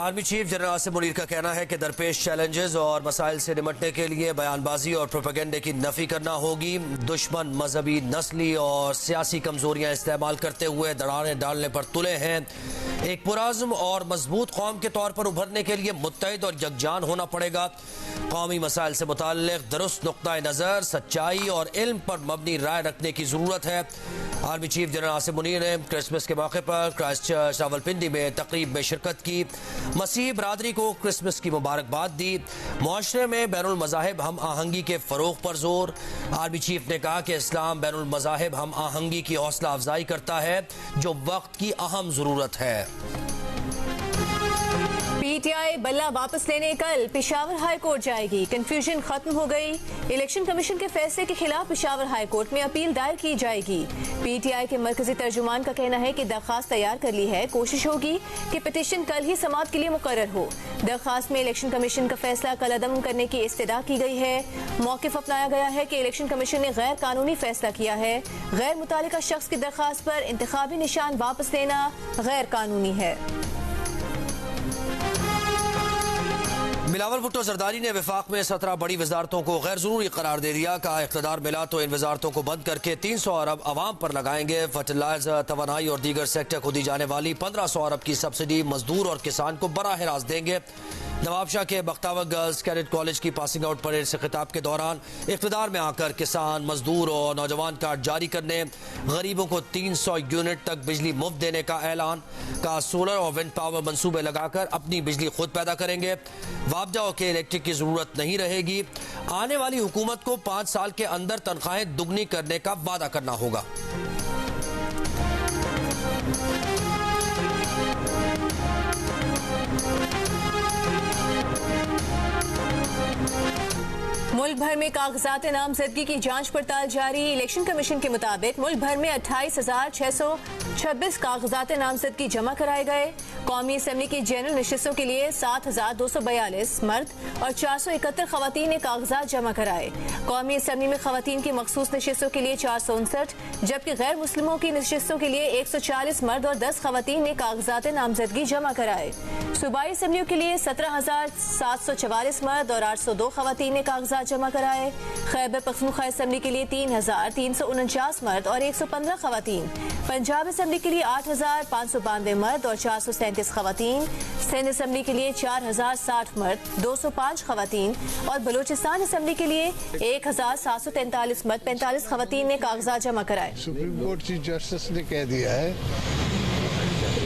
Army chief general Asim Munir का कहना है कि दरपेश चैलेंजेस और मसाइल से निपटने के लिए बयानबाजी और प्रोपेगेंडे की नफी करना होगी। दुश्मन मजहबी, नस्ली और सियासी कमजोरियां इस्तेमाल करते हुए दरारें डालने पर तुले हैं। एक पुराज़्म और मजबूत कौम के तौर पर उभरने के लिए मुत्तहिद और यकजान होना पड़ेगा। कौमी मसाइल से मुताल्लिक़ दुरुस्त नुक्ता नज़र, सच्चाई और इल्म पर मबनी राय रखने की ज़रूरत है। Army chief general Asim Munir ने क्रिसमस के मौके पर क्राइस्ट चर्च रावलपिंडी में तकरीब में शिरकत की। मसीह बरादरी को क्रिसमस की मुबारकबाद दी। मुआशरे में बैनुल मज़ाहिब हम आहंगी के फ़रोग़ पर जोर। आर्मी चीफ ने कहा कि इस्लाम बैनुल मज़ाहिब हम आहंगी की हौसला अफजाई करता है, जो वक्त की अहम ज़रूरत है। पीटीआई बल्ला वापस लेने कल पेशावर हाई कोर्ट जाएगी। कंफ्यूजन खत्म हो गई। इलेक्शन कमीशन के फैसले के खिलाफ पेशावर हाई कोर्ट में अपील दायर की जाएगी। पीटीआई के मरकजी तर्जुमान का कहना है कि दरखास्त तैयार कर ली है। कोशिश होगी कि पिटीशन कल ही समाअत के लिए मुकर्रर हो। दरखास्त में इलेक्शन कमीशन का फैसला कलअदम करने की इस्तदा की गई है। मौक़िफ़ अपनाया गया है कि इलेक्शन कमीशन ने गैर कानूनी फैसला किया है। गैर मुतालिका शख्स की दरखास्त पर इंतखाबी निशान वापस लेना गैर कानूनी है। बिलावल भुट्टो जरदारी ने वफाक में 17 बड़ी वजारतों को गैर जरूरी करार दे दिया। कहा इख्तिदार मिला तो इन वजारतों को बंद करके 300 अरब अवाम पर लगाएंगे। फर्टिलाइजर, तवानाई और दीगर सेक्टर को दी जाने वाली 1500 अरब की सब्सिडी मजदूर और किसान को बराह रास्त देंगे। नवाबशाह के बख्तावर गर्ल्स कैडेट कॉलेज की पासिंग आउट परेड से खिताब के दौरान इख्तिदार में आकर किसान, मजदूर और नौजवान कार्ड जारी करने, गरीबों को 300 यूनिट तक बिजली मुफ्त देने का ऐलान। कहा सोलर और विंड पावर मंसूबे लगाकर अपनी बिजली खुद पैदा करेंगे। मुआवजा के इलेक्ट्रिक की जरूरत नहीं रहेगी। आने वाली हुकूमत को 5 साल के अंदर तनख्वाहें दुगनी करने का वादा करना होगा। मुल्क भर में कागजात नामजदगी की जांच पड़ताल जारी। इलेक्शन कमीशन के मुताबिक मुल्क भर में 28,626 कागजात नामजदगी जमा कराए गए। कौमी असम्बली की जनरल नशिस्तों के लिए 7,242 मर्द और 471 खवातीन ने कागजात जमा कराए। कौमी असम्बली में खवातीन की मखसूस नशिस्तों के लिए 459, जबकि गैर मुस्लिमों की नशिस्तों के लिए 140 मर्द और 10 खवातीन ने कागजात नामजदगी जमा कराए। सूबाई असम्बलियों के लिए 17,744 मर्द और 802 खवातीन ने कागजात जमा कराए। खैबर पख्तूनख्वा असम्बली के लिए 3,349 मर्द और 115 खवातीन। पंजाब असम्बली के लिए 8,592 मर्द और 437 खवातीन। सिंध असम्बली के लिए 4,060 मर्द, 205 खवातीन और बलूचिस्तान असम्बली के लिए 1,743 मर्द, 45 खवातीन ने कागजात जमा कराए। सुप्रीम कोर्ट चीफ जस्टिस ने कह दिया है,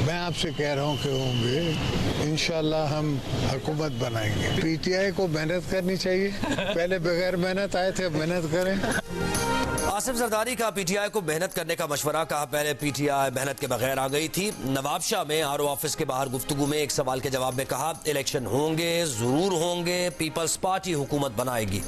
मैं आपसे कह रहा हूँ कि होंगे, इंशाल्लाह हम हुकूमत बनाएंगे। पीटीआई को मेहनत करनी चाहिए। पहले बगैर मेहनत आए थे, अब मेहनत करें। आसिफ जरदारी का पीटीआई को मेहनत करने का मशवरा। कहा पहले पीटीआई मेहनत के बगैर आ गई थी। नवाबशाह में आरओ ऑफिस के बाहर गुफ्तगू में एक सवाल के जवाब में कहा इलेक्शन होंगे, जरूर होंगे, पीपल्स पार्टी हुकूमत बनाएगी।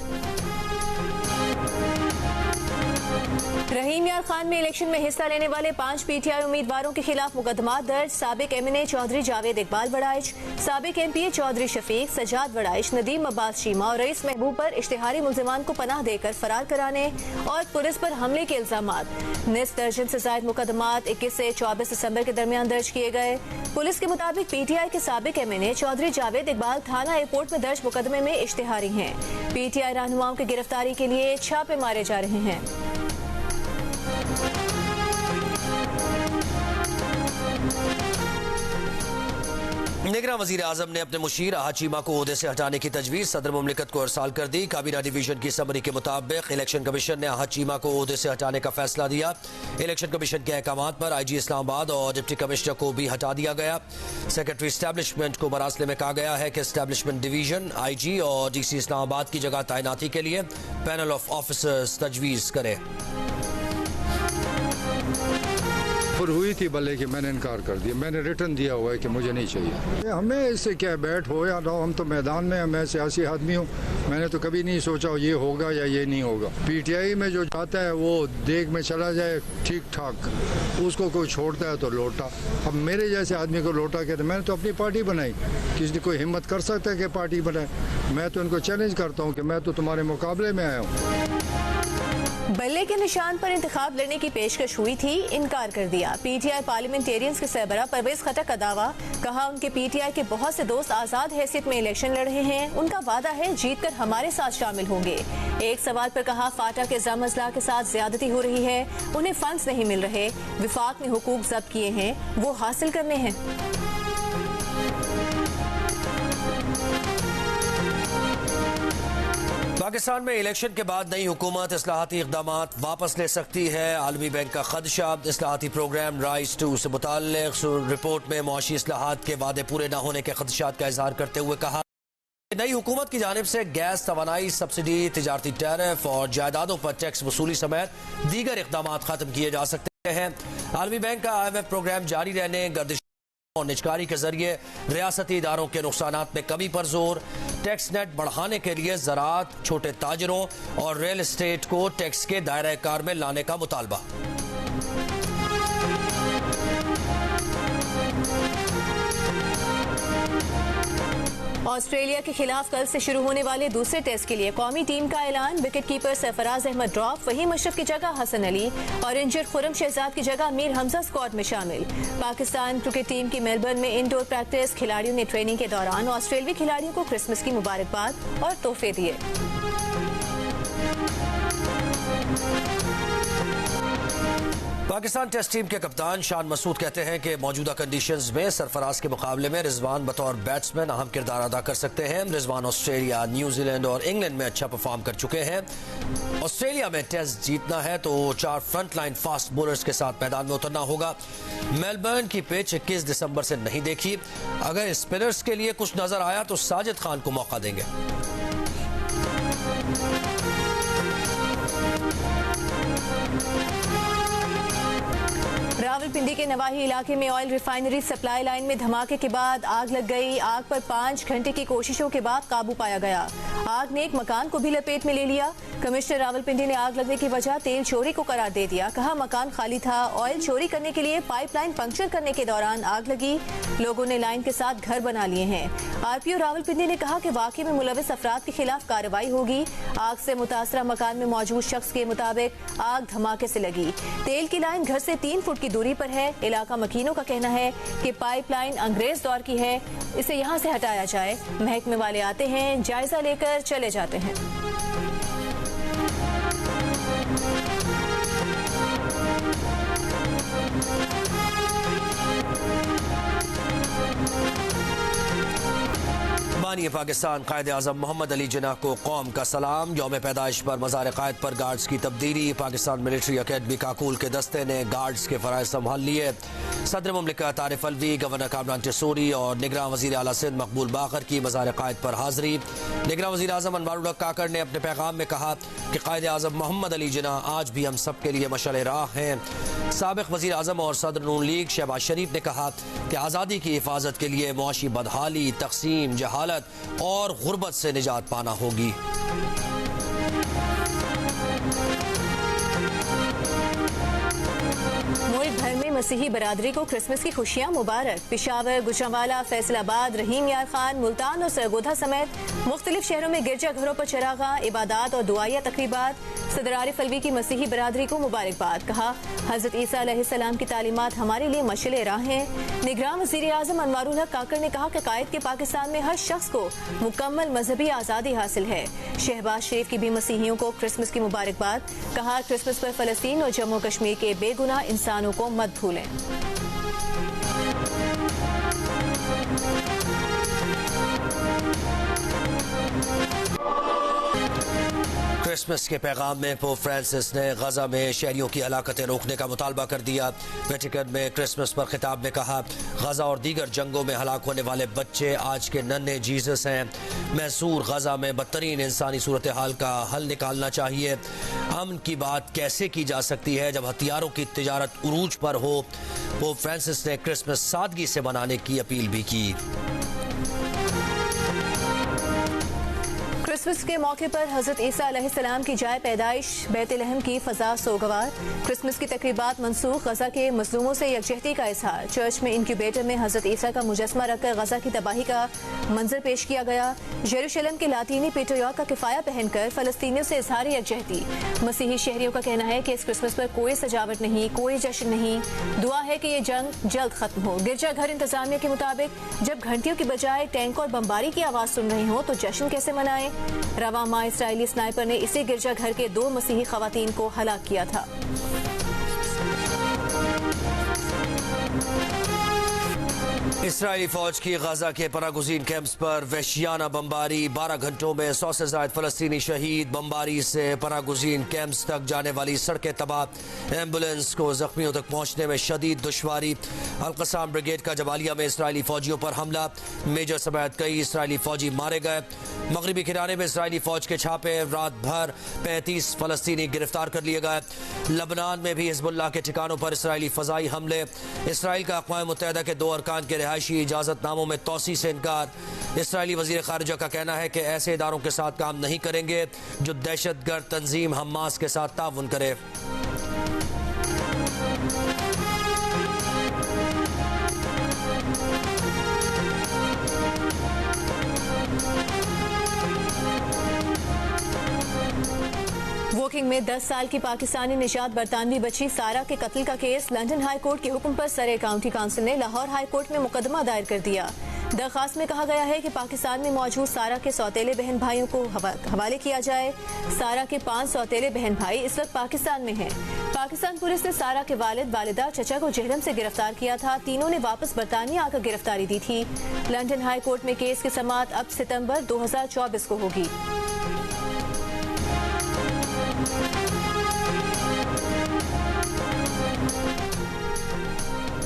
रहीम यार खान में इलेक्शन में हिस्सा लेने वाले 5 पीटीआई उम्मीदवारों के खिलाफ मुकदमा दर्ज। साबिक एमएनए चौधरी जावेद इकबाल वड़ाइच, साबिक एमपीए चौधरी शफीक, सजाद वड़ाइच, नदीम अब्बास चीमा और रईस महबूब पर इश्तिहारी मुल्जिमान को पनाह देकर फरार कराने और पुलिस पर हमले के इल्जामात। निस दर्जन से जायद मुकदमात 21 से 24 दिसंबर के दरमियान दर्ज किए गए। पुलिस के मुताबिक पीटीआई के साबिक एमएनए चौधरी जावेद इकबाल थाना एयरपोर्ट में दर्ज मुकदमे में इश्तिहारी हैं। पीटीआई रहनुमाओं की गिरफ्तारी के लिए छापे मारे जा रहे हैं। निगरान वजीर आजम ने अपने मुशीर आहद चीमा को ओहदे से हटाने की तजवीज़ सदर मुमलिकत को अरसाल कर दी। काबीना डिवीजन की समरी के मुताबिक इलेक्शन कमीशन ने आहद चीमा को ओहदे से हटाने का फैसला दिया। इलेक्शन कमीशन के अहकाम पर आईजी इस्लामाबाद और डिप्टी कमिश्नर को भी हटा दिया गया। सेक्रेटरी इस्टेब्लिशमेंट को मरासले में कहा गया है कि इस्टेब्लिशमेंट डिवीजन आईजी और डीसी इस्लामाबाद की जगह तैनाती के लिए पैनल ऑफ ऑफिसर्स तजवीज़ करे। हुई थी भले कि मैंने इनकार कर दिया। मैंने रिटर्न दिया हुआ है कि मुझे नहीं चाहिए। हमें इससे क्या बैठ हो या ना हो, हम तो मैदान में हैं। मैं सियासी आदमी हूँ। मैंने तो कभी नहीं सोचा ये होगा या ये नहीं होगा। पीटीआई में जो जाता है वो देख में चला जाए ठीक ठाक, उसको कोई छोड़ता है तो लोटा। अब मेरे जैसे आदमी को लोटा कहते, मैंने तो अपनी पार्टी बनाई। किसी कोई हिम्मत कर सकता है कि पार्टी बनाए? मैं तो इनको चैलेंज करता हूँ कि मैं तो तुम्हारे मुकाबले में आया हूँ। बल्ले के निशान पर इंतखाब लड़ने की पेशकश हुई थी, इनकार कर दिया। पीटीआई पार्लियामेंटेरियंस के सरबराह परवेज खटक का दावा, कहा उनके पीटीआई के बहुत से दोस्त आजाद हैसियत में इलेक्शन लड़ रहे हैं, उनका वादा है जीतकर हमारे साथ शामिल होंगे। एक सवाल पर कहा फाटा के जाम अजला के साथ ज्यादती हो रही है, उन्हें फंड्स नहीं मिल रहे, विफाक ने हुकूक जब्त किए हैं, वो हासिल करने हैं। पाकिस्तान में इलेक्शन के बाद नई हुकूमत इस्लाहाती इक़दामात वापस ले सकती है। आलमी बैंक का खदशा, इस्लाहाती प्रोग्राम राइज 2 से मुताल्लिक़ रिपोर्ट में मुआशी इस्लाहात के वादे पूरे न होने के खदशात का इजहार करते हुए कहा नई हुकूमत की जानिब से गैस, तवानाई सब्सिडी, तिजारती टैरिफ और जायदादों पर टैक्स वसूली समेत दीगर इक़दामात खत्म किए जा सकते हैं। आलमी बैंक का IMF प्रोग्राम जारी रहने, गर्दिश और निजकारी के जरिए रियासती इदारों के नुकसानात में कमी पर जोर, टैक्स नेट बढ़ाने के लिए ज़राअत, छोटे ताजरों और रियल एस्टेट को टैक्स के दायरे कार में लाने का मुतालबा। ऑस्ट्रेलिया के खिलाफ कल से शुरू होने वाले दूसरे टेस्ट के लिए कौमी टीम का ऐलान, wicket keeper Sarfaraz Ahmed drop, Faheem Ashraf की जगह हसन अली और इंजर्ड खुर्रम शहजाद की जगह मीर हमजा स्क्वाड में शामिल। पाकिस्तान क्रिकेट टीम की मेलबर्न में इंडोर प्रैक्टिस, खिलाड़ियों ने ट्रेनिंग के दौरान ऑस्ट्रेलियाई खिलाड़ियों को क्रिसमस की मुबारकबाद और तोहफे दिए। पाकिस्तान टेस्ट टीम के कप्तान शान मसूद कहते हैं कि मौजूदा कंडीशंस में सरफराज के मुकाबले में रिजवान बतौर बैट्समैन अहम किरदार अदा कर सकते हैं। रिजवान ऑस्ट्रेलिया, न्यूजीलैंड और इंग्लैंड में अच्छा परफॉर्म कर चुके हैं। ऑस्ट्रेलिया में टेस्ट जीतना है तो 4 फ्रंटलाइन फास्ट बॉलर्स के साथ मैदान में उतरना होगा। मेलबर्न की पिच 21 दिसंबर से नहीं देखी, अगर स्पिनर्स के लिए कुछ नजर आया तो साजिद खान को मौका देंगे। रावलपिंडी के नवाही इलाके में ऑयल रिफाइनरी सप्लाई लाइन में धमाके के बाद आग लग गई। आग पर 5 घंटे की कोशिशों के बाद काबू पाया गया। आग ने एक मकान को भी लपेट में ले लिया। कमिश्नर रावलपिंडी ने आग लगने की वजह तेल चोरी को करार दे दिया। कहा मकान खाली था, ऑयल चोरी करने के लिए पाइपलाइन पंक्चर करने के दौरान आग लगी। लोगों ने लाइन के साथ घर बना लिए हैं। RPO रावलपिंडी ने कहा कि वाकई में मुलविस अफराद के खिलाफ कार्रवाई होगी। आग से मुतासरा मकान में मौजूद शख्स के मुताबिक आग धमाके से लगी। तेल की लाइन घर से 3 फुट की दूरी पर है। इलाका मकीनों का कहना है कि पाइपलाइन अंग्रेज दौर की है, इसे यहां से हटाया जाए। महकमे वाले आते हैं, जायजा लेकर चले जाते हैं। बानी पाकिस्तान कायद आज़म मोहम्मद अली जिन्ना को कौम का सलाम। यौम पैदाइश पर मज़ार कायद पर गार्ड्स की तब्दीली। पाकिस्तान मिलिट्री अकेडमी काकूल के दस्ते ने गार्ड्स के फ़राइज़ संभाल लिए। सदर मुमलिकत आरिफ अलवी, गवर्नर कामरान टिसूरी और निगरान वज़ीर आला सिंध मकबूल बाकर की मज़ार कायद पर हाज़री। निगरान वज़ीर आज़म अनवारुल हक काकड़ ने अपने पैगाम में कहा कि कायद आज़म मोहम्मद अली जिन्ना आज भी हम सब के लिए मशअल राह हैं। साबिक़ वज़ीर आज़म और सदर नून लीग शहबाज शरीफ ने कहा कि आज़ादी की हिफाजत के लिए मुआशी बदहाली, तकसीम, जहालत और गुर्बत से निजात पाना होगी। मुल्क भर में मसीही बरादरी को क्रिसमस की खुशियां मुबारक। पिशावर, गुजरांवाला, फैसलाबाद, रहीम यार खान, मुल्तान और सरगोधा समेत मुख्तलिफ शहरों में गिरजा घरों पर चरागा, इबादत और दुआया तकरीबात। सदर आरिफ अलवी की मसीही बरादरी को मुबारकबाद। कहा हजरत ईसा अलैहिस्सलाम की तालीमात हमारे लिए मशअल राह हैं। निगरान वज़ीर आज़म अनवारुल हक काकड़ ने कहा कि कायद के पाकिस्तान में हर शख्स को मुकम्मल मजहबी आज़ादी हासिल है। शहबाज शरीफ की भी मसीहियों को क्रिसमस की मुबारकबाद। कहा क्रिसमस पर फ़लस्तीन और जम्मू कश्मीर के बेगुनाह इंसानों को मत भूलें। क्रिसमस के पैगाम में पोप फ्रांसिस ने गजा में शहरियों की हलाकतें रोकने का मुतालबा कर दिया। वेटिकन में क्रिसमस पर खिताब में कहा गजा और दीगर जंगों में हलाक होने वाले बच्चे आज के नन्हे जीसस हैं। मैसूर गजा में बदतरीन इंसानी सूरत हाल का हल निकालना चाहिए। अमन की बात कैसे की जा सकती है जब हथियारों की तिजारत उरूज पर हो। पोप फ्रांसिस ने क्रिसमस सादगी से मनाने की अपील भी की। क्रिसमस के मौके पर हजरत ईसा अलैहिस्सलाम की जाए पैदाइश बैतलहम की फजा सोगवार। क्रिसमस की तकरीबात मनसूख, गजा के मजलूमों से यकजहती का इजहार। चर्च में इंक्यूबेटर में हजरत ईसा का मुजस्मा रखकर गजा की तबाही का मंजर पेश किया गया। यरूशलेम के लातीनी पेट्रियार्क का किफाया पहनकर फलस्तीनियों से इजहार यकजहती। मसीही शहरियों का कहना है कि इस क्रिसमस पर कोई सजावट नहीं, कोई जश्न नहीं। दुआ है कि ये जंग जल्द खत्म हो। गिरजाघर इंतजामिया के मुताबिक जब घंटियों की बजाय टैंक और बमबारी की आवाज सुन रही हो तो जश्न कैसे मनाएं? रवा माह इस्राएली स्नाइपर ने इसी गिरजाघर के 2 मसीही खवातीन को हलाक किया था। इसराइली फौज की गाजा के पनागुज़ीन कैंप्स पर वहशियाना बमबारी। 12 घंटों में 100 से ज्यादा फलस्तीनी शहीद। बमबारी से पनागुज़ीन कैंप्स तक जाने वाली सड़कें तबाह। एम्बुलेंस को जख्मियों तक पहुंचने में शदीद दुश्वारी। अल-क़स्साम ब्रिगेड का जबालिया में इसराइली फौजियों पर हमला। मेजर समेत कई इसराइली फौजी मारे गए। मगरबी किनारे में इसराइली फौज के छापे। रात भर 35 फलस्तीनी गिरफ्तार कर लिए गए। लबनान में भी हिजबुल्लाह के ठिकानों पर इसराइली फजाई हमले। इसराइल का अक़वाम मुत्तहिदा के 2 अरकान के रिहायशी इजाजतनामों में तोसी से इनकार। इसराइली वजीर खारिजा का कहना है कि ऐसे इदारों के साथ काम नहीं करेंगे जो दहशतगर्द तंजीम हमास के साथ ताउन करे। वोकिंग में 10 साल की पाकिस्तानी निजात बरतानवी बच्ची सारा के कत्ल का केस लंदन हाई कोर्ट के हुक्म पर सरे काउंटी काउंसिल ने लाहौर हाई कोर्ट में मुकदमा दायर कर दिया। दरखास्त में कहा गया है कि पाकिस्तान में मौजूद सारा के सौतेले बहन भाइयों को हवाले किया जाए। सारा के 5 सौतेले बहन भाई इस वक्त पाकिस्तान में हैं। पाकिस्तान पुलिस ने सारा के वालिद, वालिदा, चचा को जेहलम से गिरफ्तार किया था। तीनों ने वापस बरतानिया आकर गिरफ्तारी दी थी। लंदन हाई कोर्ट में केस की समाअत अब सितंबर 2024 को होगी।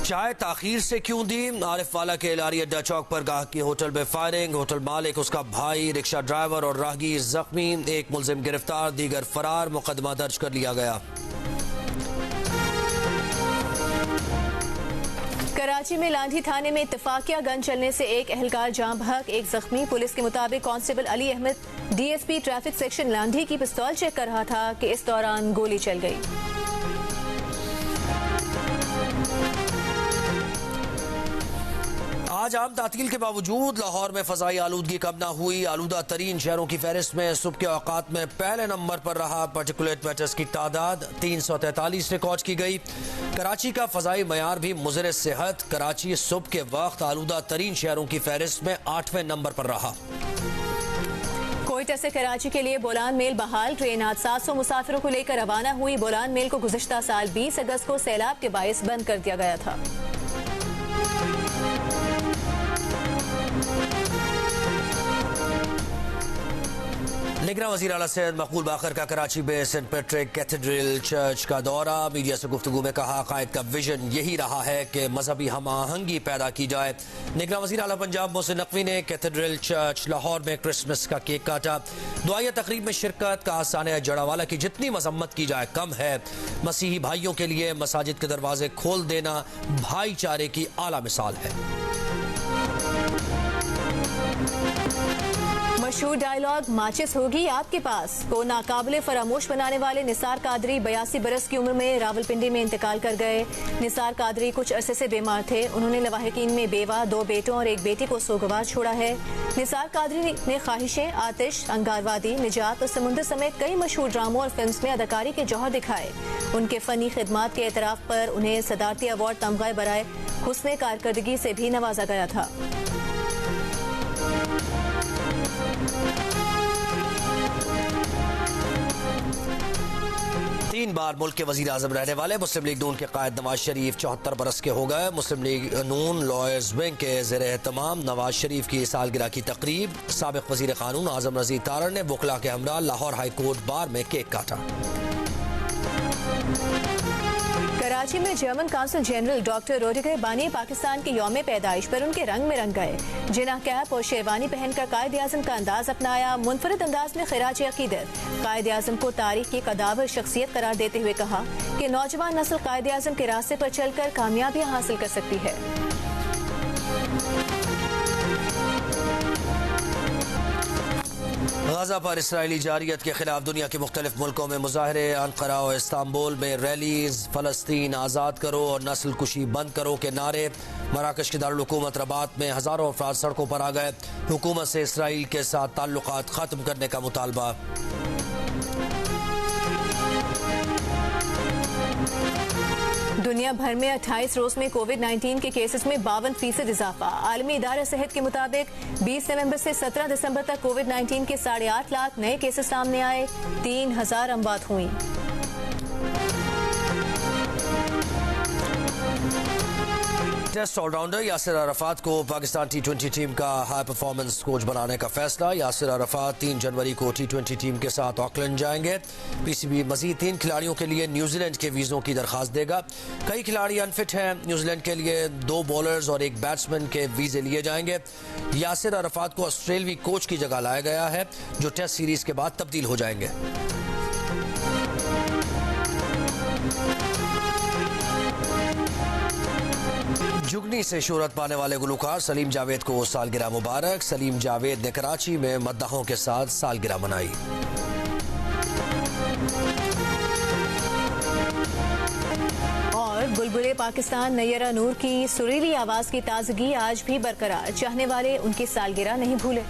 चाय ताखीर से क्यों दी? आरिफ वाला के लारी अड्डा चौक पर गाहक की होटल में फायरिंग। होटल मालिक, उसका भाई, रिक्शा ड्राइवर और राहगीर जख्मी। एक मुलजिम गिरफ्तार, दीगर फरार। मुकदमा दर्ज कर लिया गया। कराची में लांधी थाने में इत्तेफाकिया गन चलने से एक एहलकार जाँ बहक, एक जख्मी। पुलिस के मुताबिक constable Ali Ahmed DSP traffic section Landhi की पिस्तौल चेक कर रहा था कि इस दौरान गोली चल गई। आज आम तातील के बावजूद लाहौर में फजाई आलूदगी कम न हुई। आलूदा तरीन शहरों की फहरिस्त में सुबह के औकात में पहले नंबर पर रहा। पार्टिकुलेट मैटर्स की तादाद 343 रिकॉर्ड की गई। कराची का फजाई मयार भी मुज़र सेहत। कराची सुबह के वक्त आलूदा तरीन शहरों की फहरिस्त में 8वें नंबर पर रहा। कोयटा से कराची के लिए बोलान मेल बहाल। ट्रेन आज 700 मुसाफिरों को लेकर रवाना हुई। बोलान मेल को गुज़िश्ता साल 20 अगस्त को सैलाब के बायस बंद कर दिया गया था। निगरान वज़ीर आला सैयद मकबूल बाकर का कराची में सेंट पैट्रिक कैथेड्रल चर्च का दौरा। मीडिया से गुफ्तगू में कहा, कायद का विजन यही रहा है कि मजहबी हम आहंगी पैदा की जाए। निगरान वज़ीर आला पंजाब मोहसिन नकवी ने कैथेड्रल चर्च लाहौर में क्रिसमस का केक काटा। दुआया तकरीब में शिरकत का आसाने जड़ावाला की जितनी मजम्मत की जाए कम है। मसीही भाइयों के लिए मसाजिद के दरवाजे खोल देना भाईचारे की आला मिसाल है। मशहूर डायलॉग माचिस होगी आपके पास को नाकाबिले फरामोश बनाने वाले निसार कादरी 82 बरस की उम्र में रावलपिंडी में इंतकाल कर गए। निसार कादरी कुछ अरसे से बीमार थे। उन्होंने लवाहिकीन में बेवा, 2 बेटों और एक बेटी को सोगवार छोड़ा है। निसार कादरी ने ख्वाहिशें, आतिश, अंगारवादी, निजात और समुंदर समेत कई मशहूर ड्रामों और फिल्म में अदाकारी के जौहर दिखाए। उनके फनी खिदमात के एतराफ पर उन्हें सदारती अवार्ड तमगा बराए हुस्ने कारकर्दगी से भी नवाजा गया था। तीन बार मुल्क के वजीर आजम रहने वाले मुस्लिम लीग नून के कायद नवाज शरीफ 74 बरस के हो गए। मुस्लिम लीग नून लॉयर्स विंग के ज़ेर एहतमाम नवाज शरीफ की सालगिरह की तकरीब। साबिक वजीर कानून आजम रज़ी तारड़ ने वकला के हमरा लाहौर हाई कोर्ट बार में केक काटा। कराची में जर्मन काउंसिल जनरल डॉक्टर रोडिगर बानी पाकिस्तान के यौम पैदाइश पर उनके रंग में रंग गए। जिना कैप और शेरवानी पहनकर कायद आज़म का अंदाज अपनाया। मुनफरिद अंदाज में खिराज अकीदत कायद आज़म को तारीख की कदावर शख्सियत करार देते हुए कहा कि नौजवान नस्ल कायद आज़म के रास्ते पर चलकर कामयाबियां हासिल कर सकती है। गाजा पर इसराइली जारियत के खिलाफ दुनिया के मुख्तलिफ मुल्कों में मुजाहरे। अंकारा और इस्तांबुल में रैलीज। फलस्तीन आज़ाद करो और नस्ल कुशी बंद करो के नारे। मराकश के दारुल हुकूमत रबात में हज़ारों अफराद सड़कों पर आ गए। हुकूमत से इसराइल के साथ ताल्लुकात ख़त्म करने का मुतालबा। दुनिया भर में 28 रोज में कोविड-19 के केसेस में 52% इजाफा। आलमी इदारा सेहत के मुताबिक 20 नवंबर से 17 दिसंबर तक कोविड-19 के 8.5 लाख नए केसेस सामने आए। 3000 अमवात हुई। टेस्ट ऑलराउंडर यासिर अराफात को पाकिस्तान T20 टीम का हाई परफॉर्मेंस कोच बनाने का फैसला। यासिर अराफात 3 जनवरी को T20 टीम के साथ ऑकलैंड जाएंगे। PCB मजीद 3 खिलाड़ियों के लिए न्यूजीलैंड के वीजों की दरखास्त देगा। कई खिलाड़ी अनफिट हैं। न्यूजीलैंड के लिए 2 बॉलर्स और 1 बैट्समैन के वीजे लिए जाएंगे। यासिर अराफात को ऑस्ट्रेलवी कोच की जगह लाया गया है, जो टेस्ट सीरीज के बाद तब्दील हो जाएंगे। जुगनी से शोहरत पाने वाले गुलकार सलीम जावेद को सालगिरह मुबारक। सलीम जावेद ने कराची में मद्दाहों के साथ सालगिरह मनाई। और बुलबुले पाकिस्तान नैयरा नूर की सुरीली आवाज की ताजगी आज भी बरकरार। चाहने वाले उनकी सालगिरह नहीं भूले।